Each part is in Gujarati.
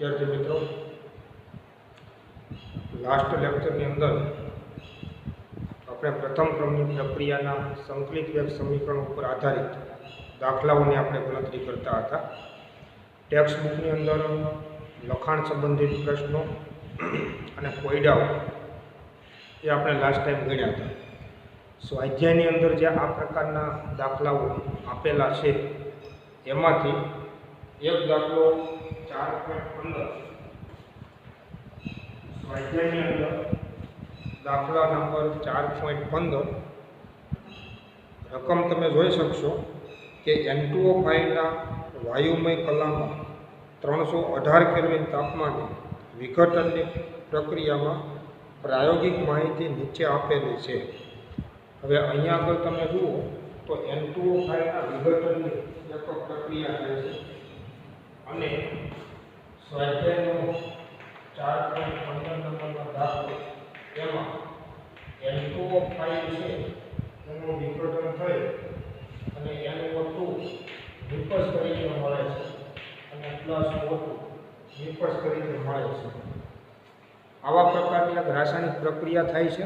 विद्यार्थी मित्रों, लास्ट लेक्चर की अंदर अपने प्रथम क्रम की प्रक्रिया संकलित वेग समीकरण पर आधारित दाखलाओं ने अपने गणतरी करता था। टेक्स्ट बुक की अंदर लखाण संबंधित प्रश्नों और कोयडाओ ये आपने लास्ट टाइम गण्या था। स्वाध्याय अंदर जे आ प्रकार दाखलाओ आपेला है एमांथी एक दाखलो 4.15 स्वाध्याय अंदर दाखला नंबर 4.15 रकम तमे जोई शकशो कि N2O5 वायुमय कला में 318 केल्विन तापमाने विघटन प्रक्रिया में प्रायोगिक माहिती नीचे आपेली है। हवे अहींया आगळ तमे जुओ तो N2O5 विघटन एक प्रक्रिया है अने स्वाध्यायनो 4.15 नंबरनो दाखलो एमां N2O5 છે એનું વિઘટન થઈ અને NO2 નિપજ તરીકે મળે છે અને પ્લસ O2 નિપજ તરીકે મળે છે। આવા પ્રકારની એક રાસાયણિક પ્રક્રિયા થાય છે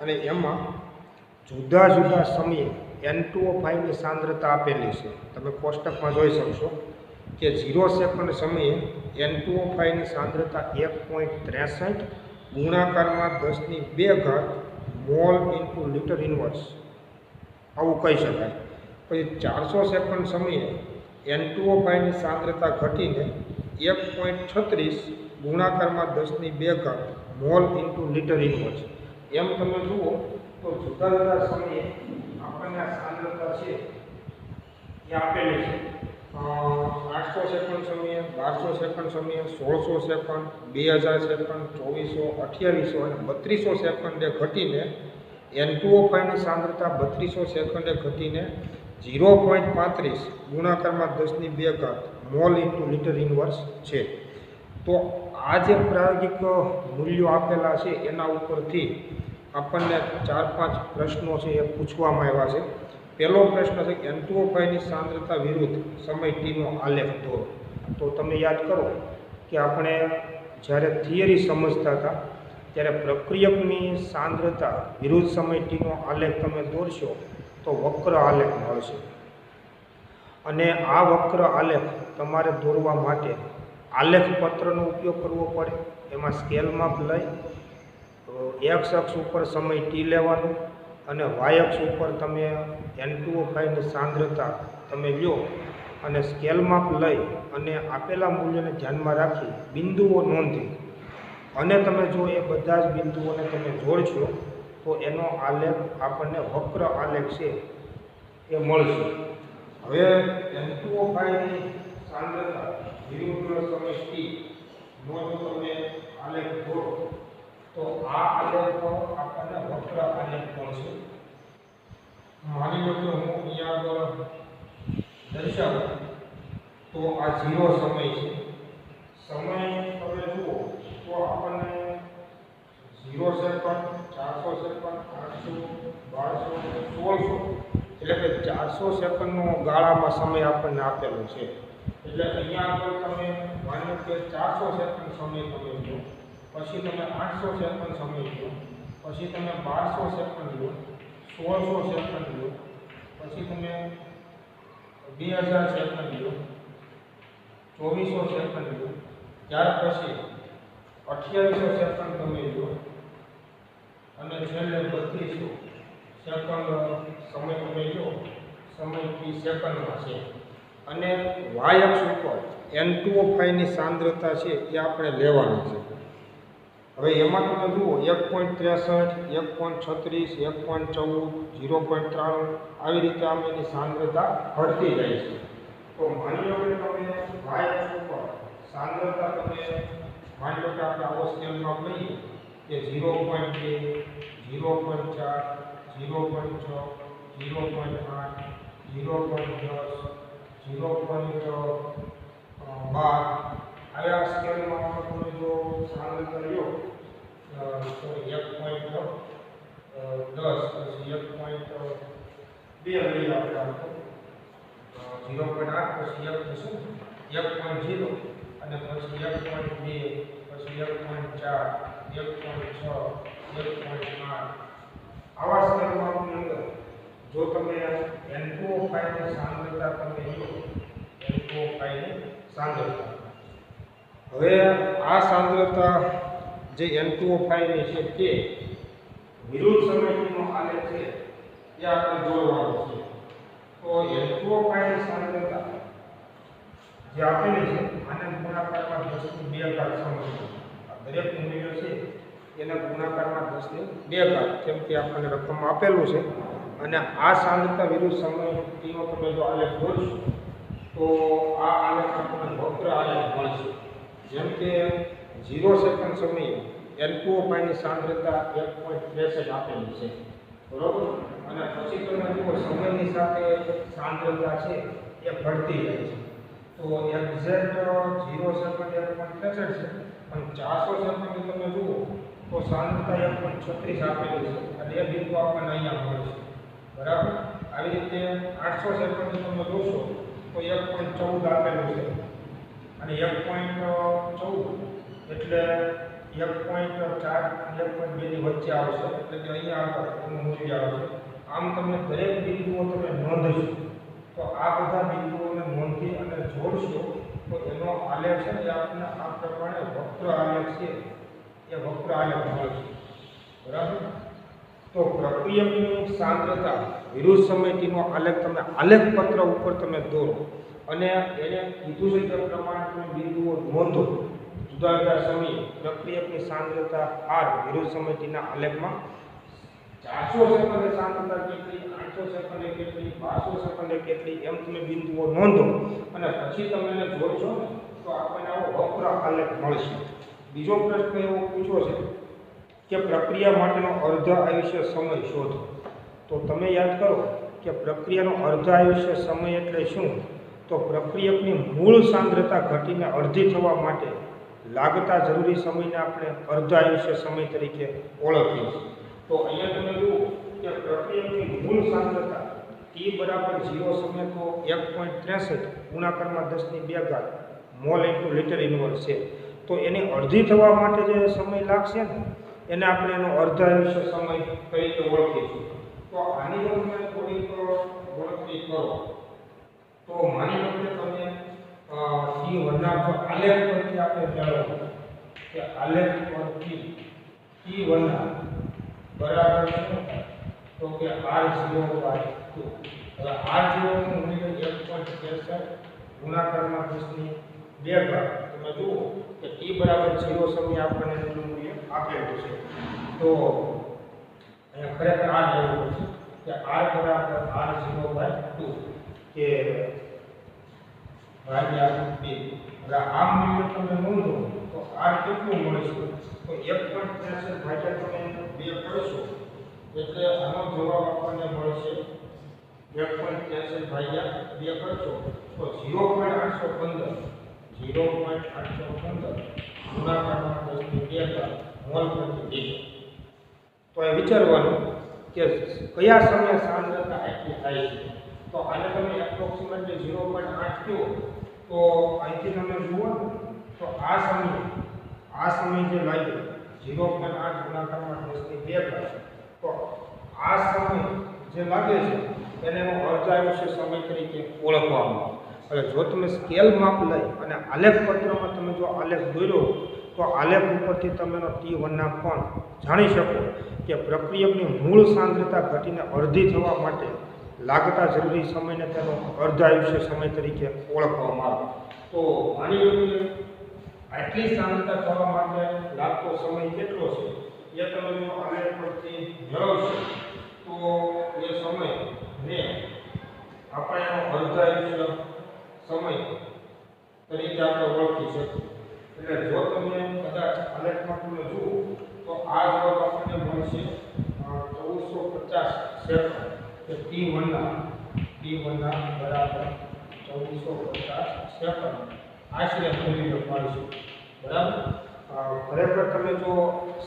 અને એમાં જુદા જુદા સમયે N2O5 ની સાંદ્રતા આપેલી છે। તમે કોષ્ટકમાં જોઈ શકશો કે 0 સેકન્ડ સમયે N2O5 ની સાંદ્રતા 1.63 ગુણાકારમાં 10⁻² મોલ ઇન્ટુ લિટર ઇન્વર્સ આવું કહી શકાય। પછી 400 સેકન્ડ સમયે N2O5 ની સાંદ્રતા ઘટીને 1.36 ગુણાકારમાં 10⁻² મોલ ઇન્ટુ લિટર ઇન્વર્સ। એમ તમે જુઓ તો જુદા જુદા સમયે આપણને આ સાંદ્રતા છે એ આપેલી છે। 800 સેકન્ડ સમયે, 1200 સેકન્ડ સમયે, 1600 સેકન્ડ, 2000 સેકન્ડ, 2400, 2800 અને 3200 સેકન્ડે ઘટીને N2O5 ની સાંદ્રતા 3200 સેકન્ડે ઘટીને 0.35 ગુણાકારમાં 10⁻² મોલ ઇન્ટુ લિટર ઇન્વર્સ છે। તો આ જે પ્રાયોગિક મૂલ્યો આપેલા છે એના ઉપરથી આપણને 4-5 પ્રશ્નો છે એ પૂછવામાં આવ્યા છે। પહેલો પ્રશ્ન છે કે N2O5 ની સાંદ્રતા વિરુદ્ધ સમય ટીનો આલેખ દોરો। તો તમે યાદ કરો કે આપણે જ્યારે થિયરી સમજતા હતા ત્યારે પ્રક્રિયકની સાંદ્રતા વિરુદ્ધ સમય ટીનો આલેખ તમે દોરશો તો વક્ર આલેખ મળશે અને આ વક્ર આલેખ તમારે દોરવા માટે આલેખ પત્રનો ઉપયોગ કરવો પડે। એમાં સ્કેલ માપ લઈ x અક્ષ ઉપર સમય ટી લેવાનો અને y અક્ષ ઉપર તમે N2O5 ની સાંદ્રતા તમે લ્યો અને સ્કેલ માપ લઈ અને આપેલા મૂલ્યને ધ્યાનમાં રાખી બિંદુઓ નોંધી અને તમે જો એ બધા જ બિંદુઓને તમે જોડશો તો એનો આલેખ આપણને વક્ર આલેખ છે એ મળશે। હવે N2O5 ની સાંદ્રતા વિરુદ્ધ સમય t નો જો તમે આલેખ દોરો તો આ આલેખ આપણને વક્ર આલેખ મળશે। માની લો કે હું અહીંયા આગળ દર્શાવું તો આ 0 સમય છે। સમય તમે જુઓ તો આપણને 0 સેકન્ડ, 400 સેકન્ડ, 800, 1200, 1600 એટલે કે 400 સેકન્ડનો ગાળામાં સમય આપણને આપેલો છે। એટલે અહીંયા આગળ તમે માનો કે 400 સેકન્ડ સમય તમે લો, પછી તમે 800 સેકન્ડ સમય લો, પછી તમે 1200 સેકન્ડ લો, 1600 સેકન્ડ લો, પછી તમે 2000 સેકન્ડ લો, 2400 સેકન્ડ લો, ત્યાર પછી 2800 સેકન્ડ તમે લો અને છેલ્લે 3200 સેકન્ડ સમય તમે લો। સમય t સેકન્ડમાં છે અને y અક્ષ ઉપર N2O5 ની સાંદ્રતા છે એ આપણે લેવાની છે। હવે એમાં તમે જુઓ 1.63, 1.36, 1.14, 0.93 આવી રીતે આમ એની સાંદ્રતા ઘટતી જાય છે। તો માની લો કે તમે y અક્ષ ઉપર સાંદ્રતા તમે માની લો કે આપણે આવો સ્કેલમાં લઈએ કે 0.2, 0.4, 0.6, 0.8, 0.10, 0.12 આવા સ્કેલમાં તમે જો સાંદ્રતા લ્યો તો 1.10 પછી 1.2 લઈએ આપણે 0.8 પછી 1.0 અને અને પછી 1.2, પછી 1.4, 1.6, 1.8 આવા સ્કેલમાપની અંદર જો તમે N2O5 ની સાંદ્રતા તમે લો, N2O5 ની સાંદ્રતા, હવે આ સાંદ્રતા જે N2O5 ની છે તે વિરુદ્ધ સમયનો આલેખ છે એ આપણે દોરવાનો છે. તો N2O5 ની સાંદ્રતા જે આપેલી છે આને ગુણાકારમાં 10 ની 2 ઘાત સમજવું. આ દરેક મૂલ્ય છે એના ગુણાકારમાં 10 ની 2 ઘાત કેમ કે આપણને રકમમાં આપેલું છે. અને આ સાંદ્રતા વિરુદ્ધ સમયનો તમે જો આલેખ દોરશો તો આ આલેખ આપણને વક્ર આલેખ મળશે. જેમ કે 0 સેકન્ડ સમયે N2O5 ની સાંદ્રતા 1.63 આપેલી છે, બરોબર. અને પછી તમે જુઓ સમયની સાથે સાંદ્રતા છે એ ઘટતી જાય છે. તો એક્ઝેક્ટ 0 સેકન્ડ 1.63 છે, પણ 400 સેકન્ડ તમે જુઓ તો સાંદ્રતા 1.36 આપેલી છે અને એ બિંદુ આપણને અહીંયા મળે છે, બરાબર. આવી રીતે 800 સેકન્ડ તમે જોશો તો 1.14 આપેલું છે અને 1.14 એટલે 1.4 અને 1.2 ની વચ્ચે આવશે, એટલે કે અહીંયા આગળ એનું મૂલ્ય આવશે. આમ તમે દરેક બિંદુઓ તમે નોંધશો તો આ બધા બિંદુઓને નોંધી અને જોડશો તો એનો આલેખ છે એ આપણને આ પ્રમાણે વક્ર આલેખ છે એ વક્ર આલેખ મળશે, બરાબર. તો પ્રક્રિયકની સાંદ્રતા વિરુદ્ધ સમયનો આલેખ તમે આલેખ પત્ર ઉપર તમે દોરો અને એને કીધું છે તે પ્રમાણે તમે બિંદુઓ નોંધો. જુદા જુદા સમયે પ્રક્રિયકની સાંદ્રતા R વિરુદ્ધ સમયના આલેખમાં 400 સેકન્ડે સાંદ્રતા કેટલી, 800 સેકન્ડે કેટલી, 1200 સેકન્ડે કેટલી એમ તમે બિંદુઓ નોંધો અને પછી તમે એને જોડશો ને તો આપણને આવો વક્ર આલેખ મળશે. બીજો પ્રશ્ન એવો પૂછ્યો છે કે પ્રક્રિયા માટેનો અર્ધ આયુષ્ય સમય શોધો. તો તમે યાદ કરો કે પ્રક્રિયાનો અર્ધ આયુષ્ય સમય એટલે શું? તો પ્રક્રિયકની મૂળ સાંદ્રતા ઘટીને અડધી થવા માટે લાગતા જરૂરી સમયને આપણે અર્ધ આયુષ્ય સમય તરીકે ઓળખીએ છીએ. તો અહીંયા તમે જુઓ કે પ્રક્રિયકની મૂળ સાંદ્રતા T બરાબર 0 સમય તો 1.63 ગુણાકારમાં 10 ની 2 ઘાત મોલ ઇન્ટુ લિટર ઇન્વર્સ છે. તો એની અડધી થવા માટે જે સમય લાગશે ને એને આપણે એનો અર્ધ આયુષ્ય સમય તરીકે ઓળખીશું. તો આની તમે થોડીક ગણતરી કરો તો માની લો કે તમે T1 ના જો આલેખ પરથી આપણે મેળવો કે આલેખ પરથી T1 બરાબર શું થાય તો કે R0/2. હવે R0 નું મૂલ્ય 1.63 ગુણાકારમાં 10 ની 2 ઘાત. તમે જુઓ કે T બરાબર 0 સમય આપણને એનું મૂલ્ય આપેલું છે. તો અહીંયા ખરેખર આ લેવું છે કે R બરાબર R0/2 કે ભાગ્યા 2. હવે આ મૂલ્ય તમે નોંધો તો R કેટલું મળશે તો 1.63 ભાગ્યા તમે 2 કરશો એટલે આનો જવાબ આપણને મળશે 1.63 ભાગ્યા 2 કરશો તો 0.815 ગુણાકારમાં 10 ની 2 ઘાત મોલ પ્રતિ લિટર. તો એ વિચારવાનું કે કયા સમયે સાંદ્રતા આટલી થાય છે. તો આને તમે એપ્રોક્સિમેટલી 0.8 કહો તો અહીંથી તમે જુઓ તો આ સમય જે લાગ્યો 0.8 ગુણાકારમાં 10 ની 2 ઘાત, તો આ સમય જે લાગે છે એને અર્ધ આયુષ્ય સમય તરીકે ઓળખવામાં આવે. હવે જો તમે સ્કેલ માપ લઈ અને આલેખ પત્રમાં તમે જો આલેખ દોર્યો તો આલેખ ઉપરથી તમે T1 ના પણ જાણી શકો કે પ્રક્રિયકની મૂળ સાંદ્રતા ઘટીને અડધી થવા માટે લાગતા જરૂરી સમયને તેનો અર્ધ આયુષ્ય સમય તરીકે ઓળખવામાં આવે. તો માની લો કે આટલી સાંદ્રતા થવા માટે લાગતો સમય કેટલો છે એ તમે જો આલેખ પરથી મેળવશો તો એ સમયને આપણે એનો અર્ધ આયુષ્ય સમય તરીકે આપણે ઓળખી શકીએ. એટલે જો તમે કદાચ આલેખમાં તમે જુઓ તો આ જવાબ આપણને મળશે 1450 સેકન્ડ કે T1 ના બરાબર 1450 સેકન્ડ આશરે મૂલ્ય મળશે, બરાબર. ખરેખર તમે જો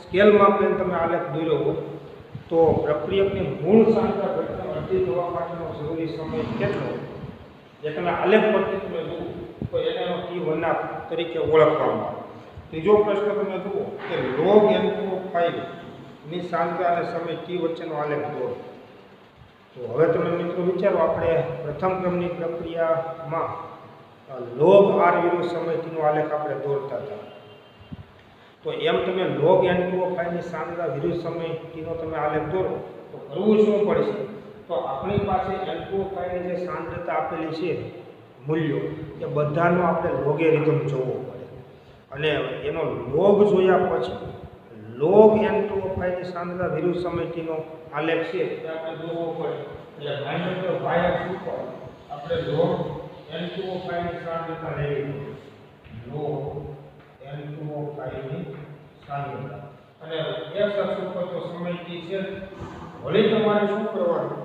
સ્કેલ માપ લઈને તમે આલેખ દોર્યો હોય તો પ્રક્રિયકની મૂળ સાંદ્રતા ઘટને અડધી થવા માટેનો જરૂરી સમય કેટલો એ તમે આલેખ પરથી તમે જુઓ તો એને T1 તરીકે ઓળખવામાં આવે. ત્રીજો પ્રશ્ન તમે જુઓ કે log N2O5 ની સાંદ્રતા અને સમય T વચ્ચેનો આલેખ દોરો. તો હવે તમે મિત્રો વિચારો, આપણે પ્રથમ ક્રમની પ્રક્રિયામાં log R વિરુદ્ધ સમય T નો આલેખ આપણે દોરતા હતા. તો એમ તમે log N2O5 ની સાંદ્રતા વિરુદ્ધ સમય T નો તમે આલેખ દોરો તો કરવું શું પડશે? તો આપણી પાસે N2O5 ની જે સાંદ્રતા આપેલી છે મૂલ્યો, એ બધાનો આપણે લોગેરિધમ જોવો પડે અને એનો લોગ જોયા પછી log N2O5 ની સાંદ્રતા વિરુદ્ધ સમય T નો આલેખ છે એ આપણે દોરવો પડે. એટલે માની લો y અક્ષ ઉપર આપણે log N2O5 ની સાંદ્રતા લેવી પડે, log N2O5 ની સાંદ્રતા, અને x અક્ષ ઉપર તો સમય T છે. વળી તમારે શું કરવાનું?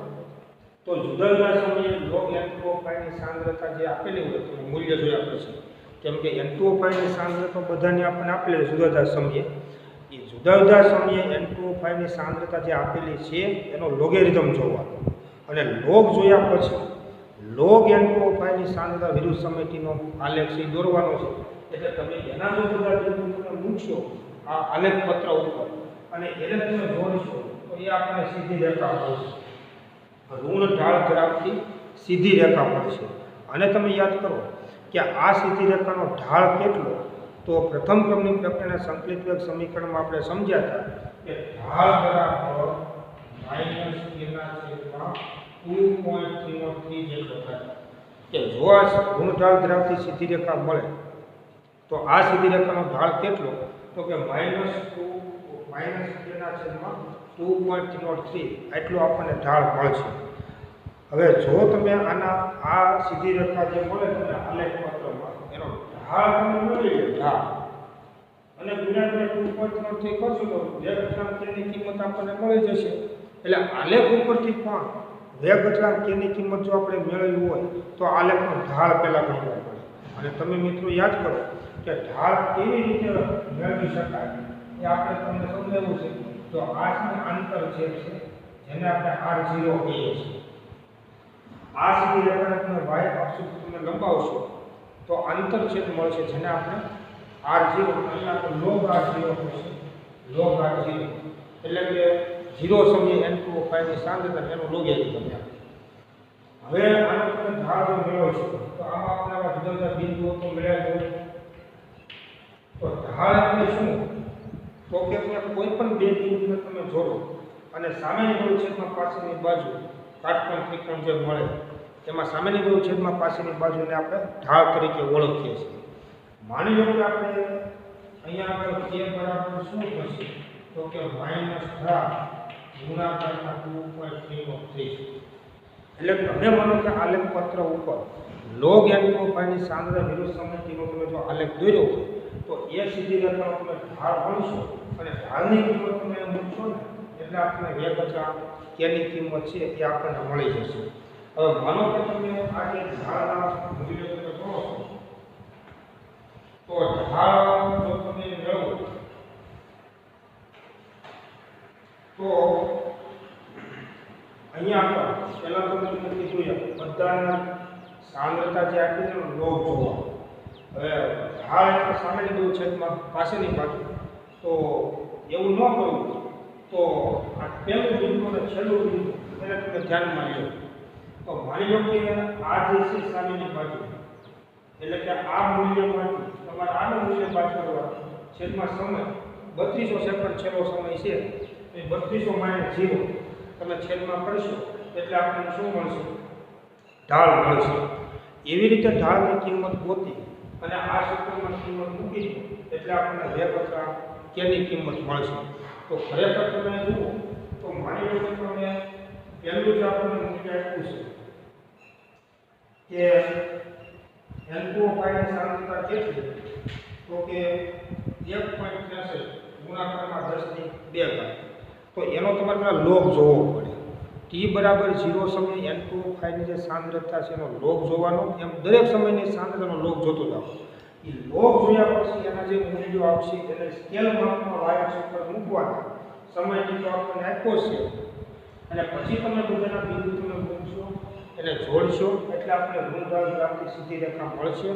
તો જુદા જુદા સમયે log N2O5 ની સાંદ્રતા જે આપેલી હોય તો મૂલ્ય જોયા પછી, કેમ કે N2O5 ની સાંદ્રતા બધાને આપણને આપેલી જુદા જુદા સમયે, એ જુદા જુદા સમયે N2O5 ની સાંદ્રતા જે આપેલી છે એનો લોગેરિધમ જોવાનો, અને લોગ જોયા પછી log N2O5 ની સાંદ્રતા વિરુદ્ધ સમય T નો આલેખ છે દોરવાનો છે. એટલે તમે એના જો બધા બિંદુ તમે મૂકશો આ આલેખ પત્ર ઉપર અને એને તમે જોડશો તો એ આપણને સીધી રેખા મળશે, ઋણ ઢાળ ધરાવતી સીધી રેખા મળશે. અને તમે યાદ કરો કે આ સીધી રેખાનો ઢાળ કેટલો? તો પ્રથમ ક્રમની પ્રક્રિયાના સંકલિત વેગ સમીકરણમાં આપણે સમજ્યા હતા કે ઢાળ બરાબર -2.303 જેટલો થાય. કે જો આ ઋણ ઢાળ ધરાવતી સીધી રેખા મળે તો આ સીધી રેખાનો ઢાળ કેટલો? તો કે -2.303 એટલો આપણને ઢાળ મળશે. હવે જો તમે આ સીધી રેખા જે મળે તમને આલેખ પત્રમાં એનો ઢાળ તમે મેળવી લો, ઢાળ, અને ગુણ્યા 2.3 કરશો તો વેગ અચળાંક કેની કિંમત આપણને મળી જશે. એટલે આલેખ ઉપરથી પણ વેગ અચળાંક કેની કિંમત જો આપણે મેળવવી હોય તો આલેખનો ઢાળ પહેલાં ગણવો પડે. અને તમે મિત્રો યાદ કરો કે ઢાળ કેવી રીતે મેળવી શકાય એ આપણે તમને સમજાવ્યું છે. તો આ અંતર જે છે જેને આપણે R0 કહીએ છીએ, આ સીધી રેખાને તમે y અક્ષ ઉપર તમે લંબાવશો તો અંતર છેદ મળશે જેને આપણે R0, અહીંયા આપણે log R0 થશે, log R0 એટલે કે 0 સમયે N2O5 ની સાંદ્રતા એનો લોગેરિધમ. હવે આનો તમે ઢાળ જો મેળવશો તો આમાં આપણે આવા જુદા જુદા બિંદુઓ તો મેળવ્યા હોય. તો ઢાળ એટલે શું? તો કે કોઈ પણ બે બિંદુને તમે જોડો અને સામેની બાજુ છેદમાં પાછળની બાજુ કાટકોણ ત્રિકોણ જે મળે તેમાં સામેની બાજુ છેદમાં પાછળની બાજુને આપણે ઢાળ તરીકે ઓળખીએ છીએ. માની લો કે આપણે અહીંયા આગળ k બરાબર શું થશે? તો કે -10 ગુણાકારના 2.303. એટલે તમે માનો કે આલેખ પત્ર ઉપર log N2O5 ની સાંદ્રતા વિરુદ્ધ સમય T નો તમે જો આલેખ દોર્યો હોય તો એ સીધી રેખાનો તમે ઢાળ ગણશો અને ઢાળની કિંમત તમે મૂકશો ને એટલે આપણને વેગ અચળાંક કેની કિંમત છે એ આપણને મળી જશે. હવે માનો કે તમે આ જે ઢાળના મૂલ્યો તમે ગણો છો તો ઢાળ જો તમે મેળવો તો અહીંયા પહેલા તો તમે કીધું બધાના સાંદ્રતા જે આપી છે લોગ જોવા. હવે ઢાળ એટલે સામેની બાજુ છેદમાં પાછળની બાજુ, તો એવું ન કરવું તો આ પહેલું બિંદુ અને છેલ્લું બિંદુ એને તમે ધ્યાનમાં લો. તો માની લો કે આ જે છે સામેની બાજુ, એટલે કે આ મૂલ્યમાંથી તમારે આનું મૂલ્ય બાદ કરવા, છેદમાં સમય 3200 સેકન્ડ છેલ્લો સમય છે તો 3200 - 0 તમે છેદમાં કરશો એટલે આપણને શું મળશે? ઢાળ મળશે. એવી રીતે ઢાળની કિંમત ગોતી અને આ સૂત્રમાં કિંમત મૂકી એટલે આપણને વેગ અચળાંક કેની કિંમત મળશે. તો ખરેખર તમે જુઓ તો માની લો કે તમે પહેલું જ આપણને મૂલ્ય આપ્યું છે કે N2O5 ની સાંદ્રતા કેટલી? તો કે 1.63 ગુણાકારમાં 10⁵. તો એનો તમારે પેલા લોગ જોવો પડે. T બરાબર 0 સમયે N2O5 ની જે સાંદ્રતા છે એનો લોગ જોવાનો, એમ દરેક સમયની સાંદ્રતાનો લોગ જોતો જાઓ. એ લોગ જોયા પછી એના જે મૂલ્યો આવશે એને સ્કેલ માપમાં y અક્ષ ઉપર મૂકવાના. સમય T તો આપણને આપ્યો છે અને પછી તમે બધાના બિંદુ તમે મૂકશો એને જોડશો એટલે આપણે ઋણ ઢાળ ધરાવતી સીધી રેખા મળશે.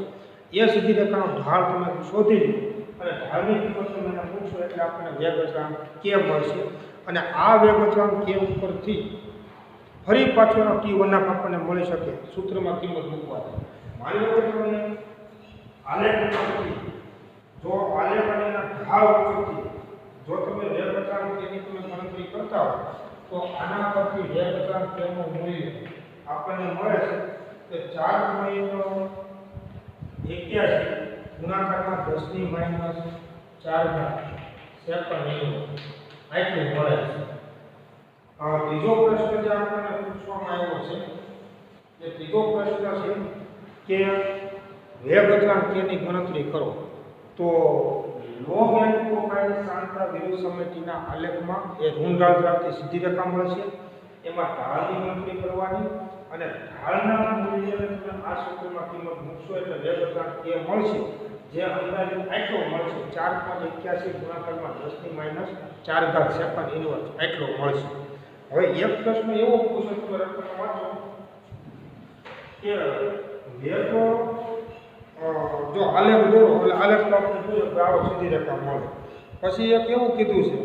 એ સીધી રેખાનો ઢાળ તમે શોધી લો અને ઢાળની કિંમત તમે એને પૂછો એટલે આપણને વેગ અચળાંક કે મળશે અને આ વેગ અચળાંક કે ઉપરથી ફરી પાછળનો T1 આપણને મળી શકે સૂત્રમાં કિંમત મૂકવાથી. માની લો કે તમે આલેખ ઉપરથી જો આલેખ અને એના ઢાળ ઉપરથી જો તમે વેગ અચળાંક કેની તમે ગણતરી કરતા હો તો આના પરથી વેગ અચળાંક કેનું મૂલ્ય આપણને મળે છે કે 4.81 ગુણાકારમાં 10⁻⁴ સેકન્ડ આટલું મળે છે. ત્રીજો પ્રશ્ન જે આપણને પૂછવામાં આવ્યો છે એ ત્રીજો પ્રશ્ન છે કે વેગ અચળાંક કેની ગણતરી કરો તો લોગ n2 ની સાંદ્રતા વિરુદ્ધ સમય tના આલેખમાં એ ઋણ ઢાળ ધરાવતી સીધી રેખા મળશે. એમાં ઢાળની ગણતરી કરવાની અને ઢાળના મૂલ્યને તમે આ સૂત્રમાં કિંમત મૂકશો એટલે વેગ અચળાંક કે મળશે જે અંદાજિત આટલો મળશે 4.81 ગુણાકારમાં 10⁻⁴ સેકન્ડ ઇન્વર્સ આટલો મળશે. હવે એક પ્રશ્ન એવો પૂછો તમે રકમ વાંચો કે વેગ જો આલેખ દોરો એટલે આલેખ તો આપણે જોઈએ કે આવો સીધી રેખા મળે. પછી એક એવું કીધું છે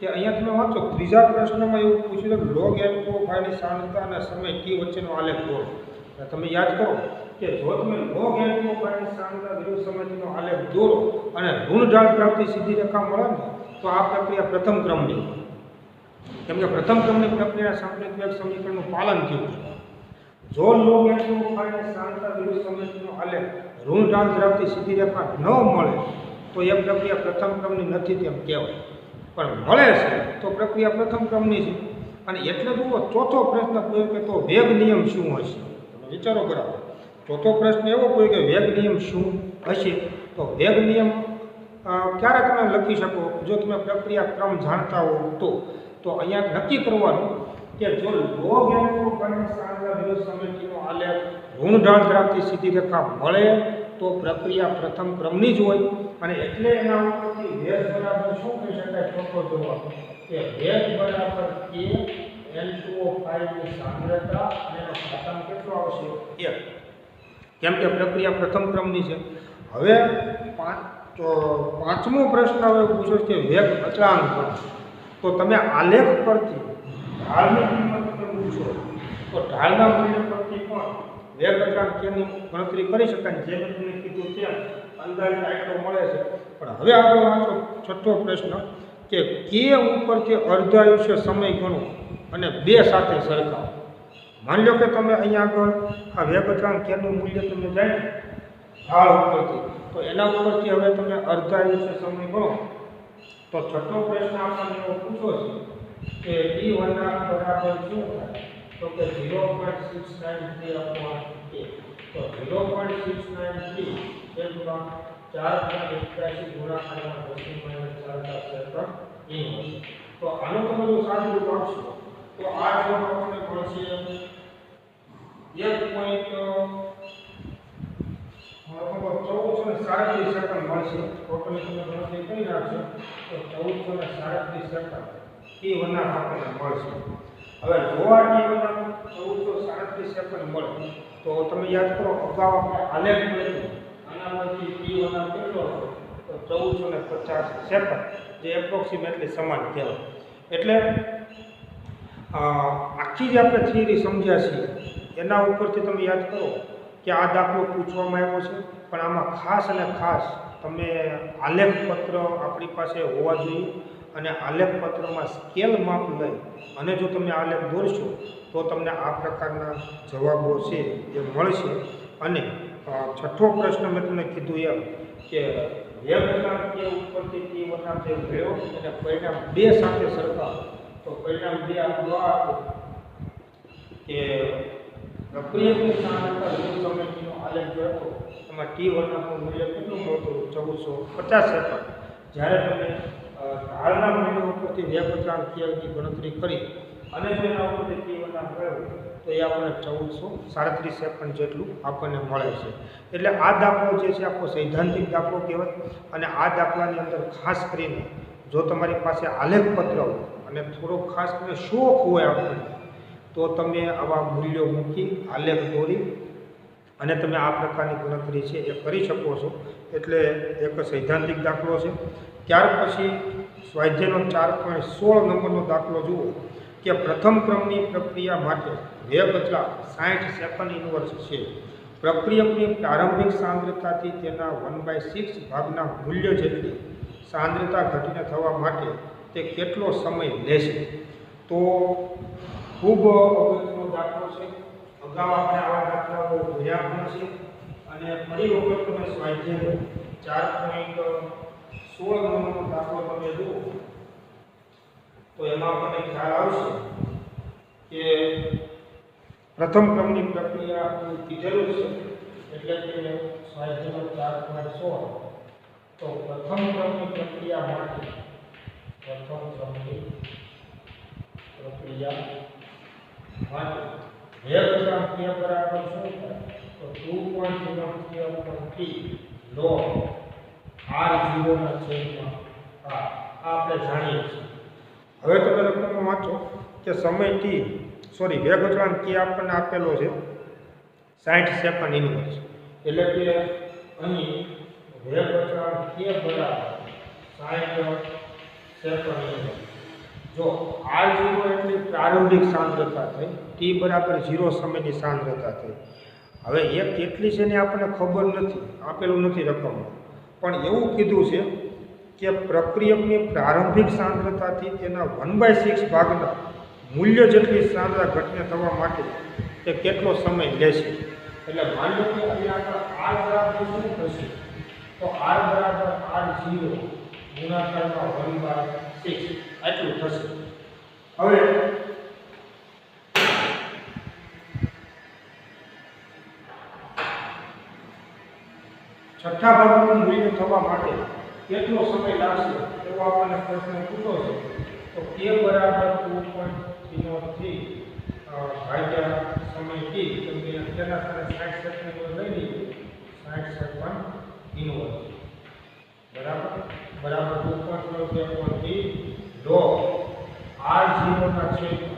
કે અહીંયા તમે વાંચો ત્રીજા પ્રશ્નમાં એવું પૂછ્યું કે લોગ n2 ની સાંદ્રતા અને સમય t વચ્ચેનો આલેખ દોરો. તમે યાદ કરો કે જો તમે લોગ n2 ની સાંદ્રતા વિરુદ્ધ સમય tનો આલેખ દોરો અને ઋણ ઢાળ ધરાવતી સીધી રેખા મળે ને તો આ પ્રક્રિયા પ્રથમ ક્રમની, કેમ કે પ્રથમ ક્રમની પ્રક્રિયા સાંપ્રદાયિક વેગ સમીકરણનું પાલન થયું છે. જો લોગ n2 ની સાંદ્રતા વિરુદ્ધ સમય tનો આલેખ ઋણ ઢાળ ધરાવતી સીધી રેખા ન મળે તો એ પ્રક્રિયા પ્રથમ ક્રમની નથી તેમ કહેવાય. પણ મળે છે તો પ્રક્રિયા પ્રથમ ક્રમની છે. અને એટલે જુઓ ચોથો પ્રશ્ન પૂછ્યો કે તો વેગ નિયમ શું હશે. તમે વિચારો બરાબર. ચોથો પ્રશ્ન એવો પૂછ્યો કે વેગ નિયમ શું હશે. તો વેગ નિયમ ક્યારે તમે લખી શકો જો તમે પ્રક્રિયા ક્રમ જાણતા હો તો અહીંયા નક્કી કરવાનું કે જો લોગ n2 ની સાંદ્રતા વિરુદ્ધ સમય tનો આલેખ ઋણ ઢાળ ધરાવતી સીધી રેખા મળે તો પ્રક્રિયા પ્રથમ ક્રમની જ હોય. અને એટલે એના ઉપરથી વેગ બરાબર શું કહી શકાય ચોખ્ખો જવાબ કે વેગ બરાબર k n2O5 ની સાંદ્રતા અને એનો ઘાતાંક કેટલો આવશે 1, કેમ કે પ્રક્રિયા પ્રથમ ક્રમની છે. હવે પાંચમો પ્રશ્ન હવે પૂછ્યો કે વેગ અચળાંક ગણો. તો તમે આલેખ પરથી ઢાળની કિંમત તમે પૂછો તો ઢાળના મૂલ્ય પરથી પણ વેગ અચળાંક કેની ગણતરી કરી શકાય. જે મેં તમને કીધું તેમ અંદાજિત આટલો મળે છે. પણ હવે આપણે વાંચો છઠ્ઠો પ્રશ્ન કે કે ઉપરથી અર્ધાયુષ્ય સમય ગણો અને 2 સાથે સરખાવો. માની લો કે તમે અહીંયા આગળ આ વેગ અચળાંક કેનું મૂલ્ય તમે જાણ્યું ઢાળ ઉપરથી, તો એના ઉપરથી હવે તમે અર્ધાયુષ્ય સમય ગણો. તો છઠ્ઠો પ્રશ્ન આપણને એવો પૂછો છે કે t1 બરાબર શું થાય તો કે 0.693 અપોન a. તો 0.693 છેદમાં 4.81 ગુણાકારમાં 10⁻⁴ સેકન્ડ ઇન્વર્સ. તો આનો તમે જો સાદું રૂપ આપશો તો આ જવાબ આપણને મળશે 1437 સેકન્ડ મળશે. ટોટલી તમે ગણતરી કરી નાખશો તો 1437 સેકન્ડ t1 આપણને મળશે. હવે જો આ t1 1437 સેકન્ડ મળે તો તમે યાદ કરો અગાઉ આપણે આલેખ મળ્યો આનામાંથી t1 કેટલો હતો તો 1450 સેકન્ડ જે એપ્રોક્સિમેટલી સમાન કહેવાય. એટલે આખી જે આપણે થિયરી સમજ્યા છીએ એના ઉપરથી તમે યાદ કરો કે આ દાખલો પૂછવામાં આવ્યો છે. પણ આમાં ખાસ અને ખાસ તમે આલેખ પત્ર આપણી પાસે હોવા જોઈએ અને આલેખ પત્રમાં સ્કેલ માપ લઈ અને જો તમે આલેખ દોરશો તો તમને આ પ્રકારના જવાબો છે જે મળશે. અને છઠ્ઠો પ્રશ્ન મેં તમને કીધું એમ કે વેગ અચળાંક કે ઉપરથી t1 જે મેળવો અને પરિણામ 2 સાથે સરખાવો તો પરિણામ 2 આપણું આ કે પ્રક્રિયાની સાંદ્રતા વિરુદ્ધ સમય tનો આલેખ જોયો એમાં t1 નું મૂલ્ય કેટલું મળતું 1450 સેકન્ડ. જ્યારે તમે ઢાળના મૂલ્ય ઉપરથી વેગ અચળાંક ની ગણતરી કરી અને જો એના ઉપરથી t1 મેળવો તો એ આપણને 1437 સેકન્ડ જેટલું આપણને મળે છે. એટલે આ દાખલો જે છે આપણો સૈદ્ધાંતિક દાખલો કહેવાય. અને આ દાખલાની અંદર ખાસ કરીને જો તમારી પાસે આલેખ પત્ર હોય અને થોડો ખાસ કરીને શોખ હોય આપણને તો તમે આવા મૂલ્યો મૂકી આલેખ દોરી અને તમે આ પ્રકારની ગણતરી છે એ કરી શકો છો. એટલે એક સૈદ્ધાંતિક દાખલો છે. ત્યાર પછી સ્વાધ્યાયનો 4.16 નંબરનો દાખલો જુઓ કે પ્રથમ ક્રમની પ્રક્રિયા માટે વેગ અચળાંક 60 સેકન્ડ ઇન્વર્સ છે. પ્રક્રિયકની પ્રારંભિક સાંદ્રતાથી તેના 1/6 ભાગના મૂલ્ય જેટલી સાંદ્રતા ઘટીને થવા માટે તે કેટલો સમય લેશે? તો ખૂબ અગત્યનો દાખલો છે. અગાઉ આપણે આવા દાખલાઓ જોયા પણ છે અને ફરી વખત તમે સ્વાધ્યાય 4.16 નંબરનો દાખલો તમે જુઓ તો એમાં આપણને ખ્યાલ આવશે કે પ્રથમ ક્રમની પ્રક્રિયા કીધેલું છે. એટલે કે સ્વાધ્યાય 4.16 તો પ્રથમ ક્રમની પ્રક્રિયા માટે વેગ અચળાંક k બરાબર શું થાય? તો 2.03 log r0 ના છેદમાં r. આ આપણે જાણીએ છીએ. હવે તમે રકમમાં વાંચો કે સમય t વેગ અચળાંક k આપણને આપેલો છે 60 સેકન્ડ ઇન્વર્સ. એટલે કે અહીં વેગ અચળાંક k બરાબર 60 સેકન્ડ ઇન્વર્સ. જો r0 એટલે પ્રારંભિક સાંદ્રતા થઈ, t બરાબર 0 સમયની સાંદ્રતા થઈ. હવે એ કેટલી છે ને આપણને ખબર નથી, આપેલું નથી રકમમાં, પણ એવું કીધું છે કે પ્રક્રિયકની પ્રારંભિક સાંદ્રતાથી તેના 1/6 ભાગના મૂલ્ય જેટલી સાંદ્રતા ઘટીને થવા માટે તે કેટલો સમય લેશે. એટલે માની લો કે અહીંયા r બરાબર શું થશે? તો r બરાબર r0 ગુણાકારમાં 1/6 આટલું થશે. હવે છઠ્ઠા ભાગનું મૂલ્ય થવા માટે કેટલો સમય લાગશે એવો આપણને પ્રશ્ન પૂછો છે. તો k બરાબર 2.03 ભાગ્યા સમય t, તમે તેના સાથે 60 સેકન્ડ લઈ લઈએ. 60 સેકન્ડ ઇન્વર્સ બરાબર 2.03 log r0 ના છેદમાં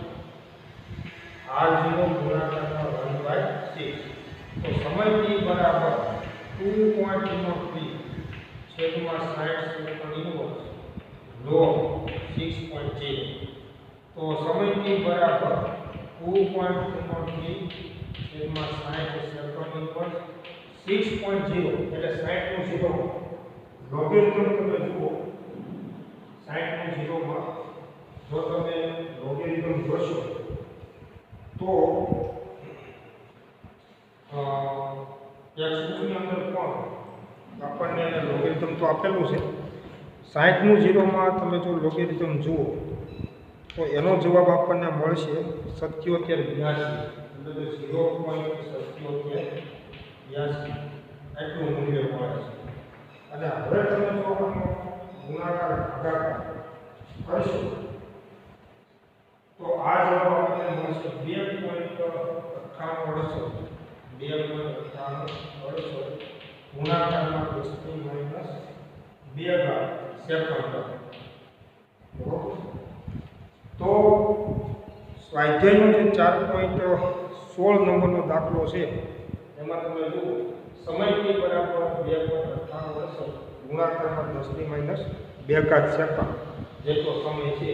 r0 ગુણાકારમાં 1/6. તો સમય t બરાબર 2.03 છેદમાં 60 સેકન્ડ ઇન્વર્સ log 6.0. તો સમય t બરાબર 2.03 છેદમાં 60 સેકન્ડ ઇન્વર્સ 6.0 એટલે 60 નું 0 લોગેરિધમ તમે જુઓ. 60 નું 0 માં જો તમે લોગેરિધમ જોશો તો એક સૂત્રની અંદર પણ આપણને લોગેરિધમ તો આપેલું છે. 60 નું 0 માં તમે જો લોગેરિધમ જુઓ તો એનો જવાબ આપણને મળશે 7782. એટલે 0.7782 એટલું મૂલ્ય મળે છે. અને હવે તમે જો ગુણાકાર ભાગાકાર કરશો તો આ જવાબ આપણને મળશે 2.98 ગુણાકારમાં 10 - 2 સેકન્ડ. તો સ્વાધ્યાયનો જે 4.16 નંબરનો દાખલો છે એમાં તમે જુઓ સમય t બરાબર 2.98 ગુણાકારમાં 10 - 2 સેકન્ડ જેટલો સમય છે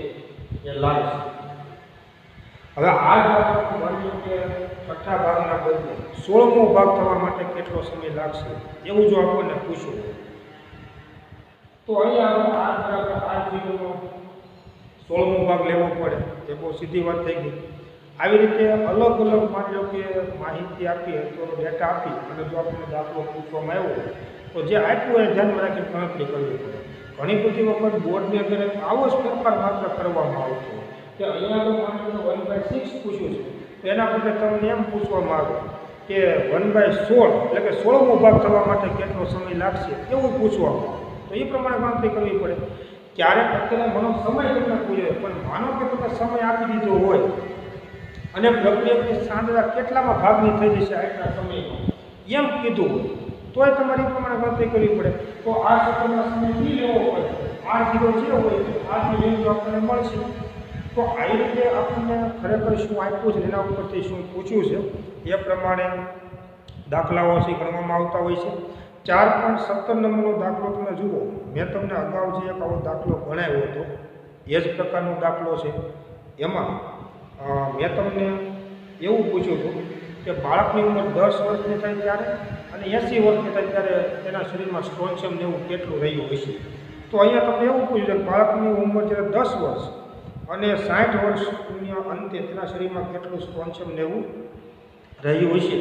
એ લાગશે. હવે આ દાખલામાં માની લો કે છઠ્ઠા ભાગના બદલે 16મો ભાગ થવા માટે કેટલો સમય લાગશે એવું જો આપણને પૂછવું તો અહીંયા r બરાબર r0 નો 16મો ભાગ લેવો પડે. એ બહુ સીધી વાત થઈ ગઈ. આવી રીતે અલગ અલગ માની લો કે માહિતી આપીએ તો ડેટા આપી અને જો આપણને દાખલો પૂછવામાં આવ્યો તો જે આપ્યું એ ધ્યાનમાં રાખીને ગણતરી કરવી પડે. ઘણી બધી વખત બોર્ડની અંદર આવો જ ફેરફાર માત્ર કરવામાં આવતો કે અહીંયા તો માની લો 1/6 પૂછ્યું છે તો એના બદલે તમને એમ પૂછવામાં આવે કે 1/16 એટલે કે 16મો ભાગ થવા માટે કેટલો સમય લાગશે એવું પૂછવામાં આવે. તો એ પ્રમાણે ગણતરી કરવી પડે. ક્યારેક અત્યારે મને સમય તમને પૂછે પણ માનો કે તમે સમય આપી દીધો હોય અને પ્રક્રિયાની સાંદ્રતા કેટલામાં ભાગની થઈ જશે આટલા સમયમાં એમ કીધું હોય તોય તમારે એ પ્રમાણે ગણતરી કરવી પડે. તો આ સૂત્રમાં સમય t લેવો પડે. r0 જે હોય આની વેલ્યુ આપણને મળશે. તો આવી રીતે આપણને ખરેખર શું આપ્યું છે એના ઉપરથી શું પૂછ્યું છે એ પ્રમાણે દાખલાઓ છે ગણવામાં આવતા હોય છે. 4.17 નંબરનો દાખલો તમે જુઓ. મેં તમને અગાઉ જે એક આવો દાખલો ગણાવ્યો હતો એ જ પ્રકારનો દાખલો છે. એમાં મેં તમને એવું પૂછ્યું હતું કે બાળકની ઉંમર 10 વર્ષની થાય ત્યારે અને 80 વર્ષની થાય ત્યારે તેના શરીરમાં સ્ટ્રોન્શિયમ લેવું કેટલું રહ્યું હશે. તો અહીંયા તમને એવું પૂછ્યું છે કે બાળકની ઉંમર જ્યારે 10 વર્ષ અને 60 વર્ષની અંતે તેના શરીરમાં કેટલું સ્ટ્રોન્શિયમ લેવું રહ્યું હશે.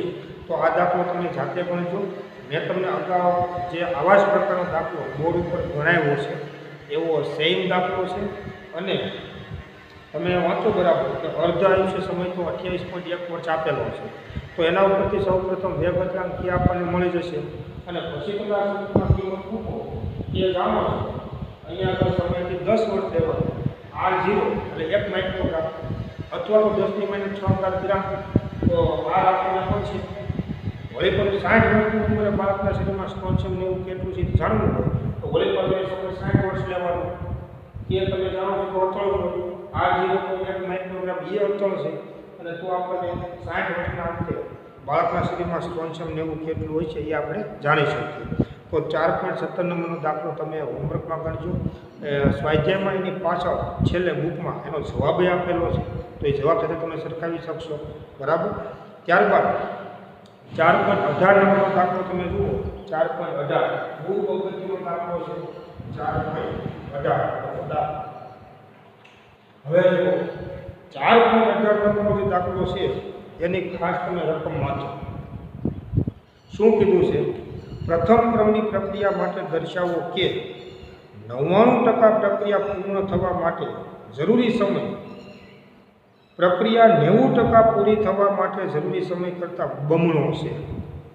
તો આ દાખલો તમે જાતે ગણજો. મેં તમને અગાઉ જે આવા જ પ્રકારનો દાખલો બોર્ડ ઉપર ગણાવ્યો છે એવો સેમ દાખલો છે અને તમે વાંચો બરાબર કે અર્ધ આયુષ્ય સમય તો 28.1 વર્ષ આપેલો છે. તો એના ઉપરથી સૌપ્રથમ વેગ અચળાંક કી આપણને મળી જશે અને પછી તમે આ સૂત્રમાં કિંમત મૂકો એ જાણો છો. અહીંયા આગળ સમયથી 10 વર્ષ લેવાનું R0 એટલે 1 માઇક્રોગ્રામ અથવા તો 10⁻6 ગ્રામ તો R આપણને મળશે. વળી પણ 60 વર્ષની ઉંમરે બાળકના શરીરમાં સ્ટ્રોન્શિયમ લેવું કેટલું છે જાણવું હોય તો વળી પણ એ સમય 60 વર્ષ લેવાનું એ તમે જાણો છો તો અચળ હોય. R0 તો 1 માઇક્રોગ્રામ એ અચળ છે અને તો આપણને 60 વર્ષના અંતે બાળકના શરીરમાં સ્ટ્રોન્શિયમ લેવું કેટલું હોય છે એ આપણે જાણી શકીએ. તો 4.17 નંબરનો દાખલો તમે હોમવર્કમાં ગણજો. સ્વાધ્યાયમાં એની પાછળ છેલ્લે બુકમાં એનો જવાબ આપેલો છે તો એ જવાબ સાથે તમે સરખાવી શકશો. બરાબર. ત્યારબાદ 4.18 નંબરનો દાખલો તમે જુઓ. 4.18 બહુ અગત્યનો દાખલો છે. 4.18 હવે જુઓ 4.18 નંબરનો જે દાખલો છે એની ખાસ તમે રકમ વાંચો. શું કીધું છે? પ્રથમ ક્રમની પ્રક્રિયા માટે દર્શાવો કે 99% પ્રક્રિયા પૂર્ણ થવા માટે જરૂરી સમય પ્રક્રિયા 90% પૂરી થવા માટે જરૂરી સમય કરતાં બમણો છે.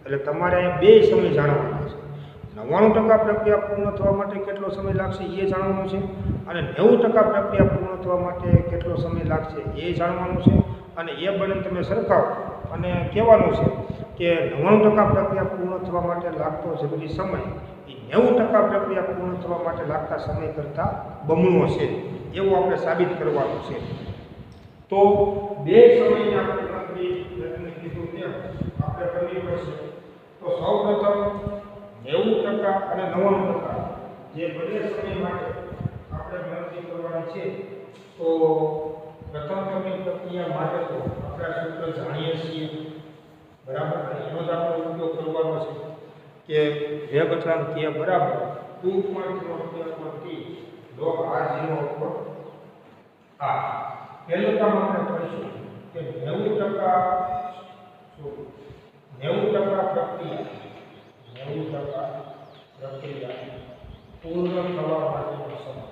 એટલે તમારે અહીંયા બે સમય જાણવાના છે. 99% પ્રક્રિયા પૂર્ણ થવા માટે કેટલો સમય લાગશે એ જાણવાનું છે અને 90% પ્રક્રિયા પૂર્ણ થવા માટે કેટલો સમય લાગશે એ જાણવાનું છે. અને એ બંને તમે સરખાવો અને કહેવાનું છે કે 99% પ્રક્રિયા પૂર્ણ થવા માટે લાગતો જરૂરી સમય એ 90% પ્રક્રિયા પૂર્ણ થવા માટે લાગતા સમય કરતાં બમણો છે એવું આપણે સાબિત કરવાનું છે. તો બે સમયની આપણે ગણતરી કીધું તેમ આપણે કરવી પડશે. તો સૌપ્રથમ 90% અને 99% જે બંને સમય માટે આપણે ગણતરી કરવાની છે. તો પ્રથમ ક્રમની પ્રક્રિયા માટે તો આપણે આ સૂત્ર જાણીએ છીએ. બરાબર. એનો જ આપણે ઉપયોગ કરવાનો છે કે વેગ અચળાંક કે બરાબર 2.0 log R0 ઉપર આ પહેલું કામ આપણે કરીશું કે 90% પ્રક્રિયા પૂર્ણ થવા માટેનો સમય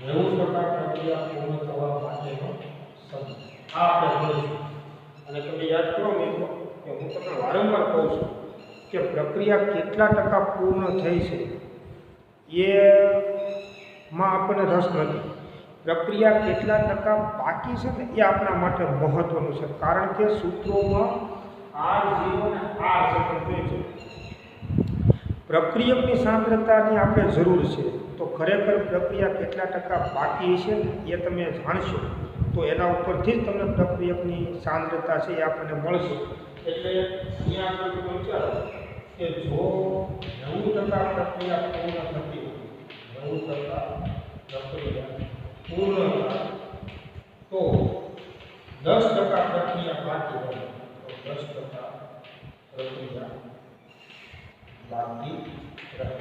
90% પ્રક્રિયા પૂર્ણ થવા માટેનો સમય આ આપણે કરીશું. અને તમે યાદ કરો મિત્રો કે હું તમને વારંવાર કહું છું કે પ્રક્રિયા કેટલા ટકા પૂર્ણ થઈ છે એમાં આપણને રસ નથી. પ્રક્રિયા કેટલા ટકા બાકી છે ને એ આપણા માટે મહત્વનું છે. કારણ કે સૂત્રોમાં R0 અને R સંબંધ છે. પ્રક્રિયકની સાંદ્રતાની આપણે જરૂર છે. તો ખરેખર પ્રક્રિયા કેટલા ટકા બાકી છે એ તમે જાણશો તો એના ઉપરથી જ તમને પ્રક્રિયકની સાંદ્રતા છે એ આપણને મળશે. એટલે અહીંયા આપણે વિચારો કે જો 90% પ્રક્રિયા પૂર્ણ થતી 90% પ્રક્રિયા પૂર્ણ થાય તો 10% પ્રક્રિયા બાકી રહે. તો 10% પ્રક્રિયા બાકી રહે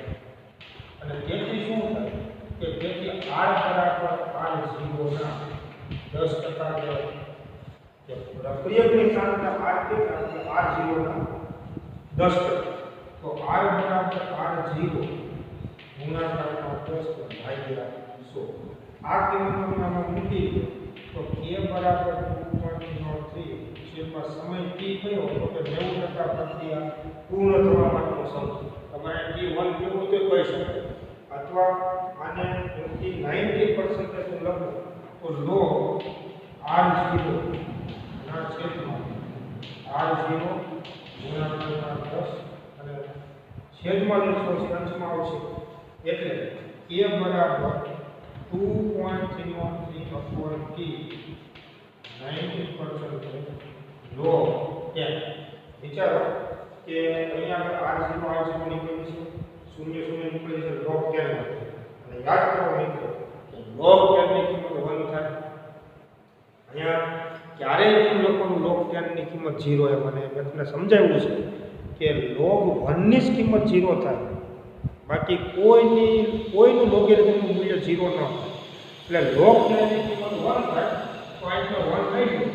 અને તેથી શું થાય કે તેથી R બરાબર R0 ના 10% કે પ્રક્રિયકની સાંદ્રતા R કેટલા R0 ના 10%. તો R બરાબર R0 ગુણાકારમાં 10 ભાગ્યા 100. આ કિંમતને આમાં મૂકી દો તો k બરાબર 2.03 છેદમાં સમય t કયો તો કે 90% પ્રક્રિયા પૂર્ણ થવા માટેનો સમય. તમારે t1 કેવું તો કહી શકાય અથવા આને 90% લખો તો log R0 ના છેદમાં R0 ગુણાકારમાં 10 અને છેદમાં લખશો છે અંશમાં આવશે એટલે k બરાબર 2.313 upon t 90% log 10 વિચારો કે અહીંયા આપણે R0 નીકળે છે, 0 0 નીકળે છે log 10 માટે. અને યાદ કરો મિત્રો કે log 10 ની કિંમત 1 થાય. અહીંયા ક્યારેય પણ લોકોનું log 10 ની કિંમત 0 એ મને તમને સમજાવ્યું છે કે log 1 ની જ કિંમત 0 થાય, બાકી કોઈનું લોગેરિધમનું મૂલ્ય 0 ન થાય. એટલે log 10 ની કિંમત 1 થાય તો અહીંયા 1 થઈ ગયું.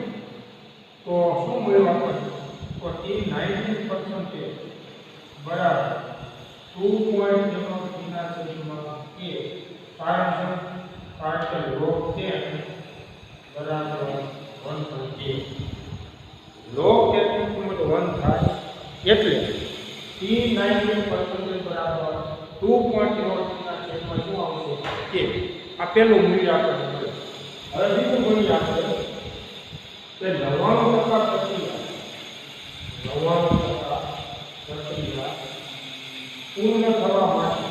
તો શું મળ્યું આપણને? તો એ 90% બરાબર 2.03 ના છેદમાં a. કારણ કે log 10 બરાબર 1.8. log 10 ની કિંમત 1 થાય એટલે T90% બરાબર 2.03 ના છેદમાં શું આવશે? કે આ પહેલું મૂલ્ય આપણને મળે. હવે બીજું મૂલ્ય આપણે કે 99% પ્રક્રિયા પૂર્ણ થવા માટે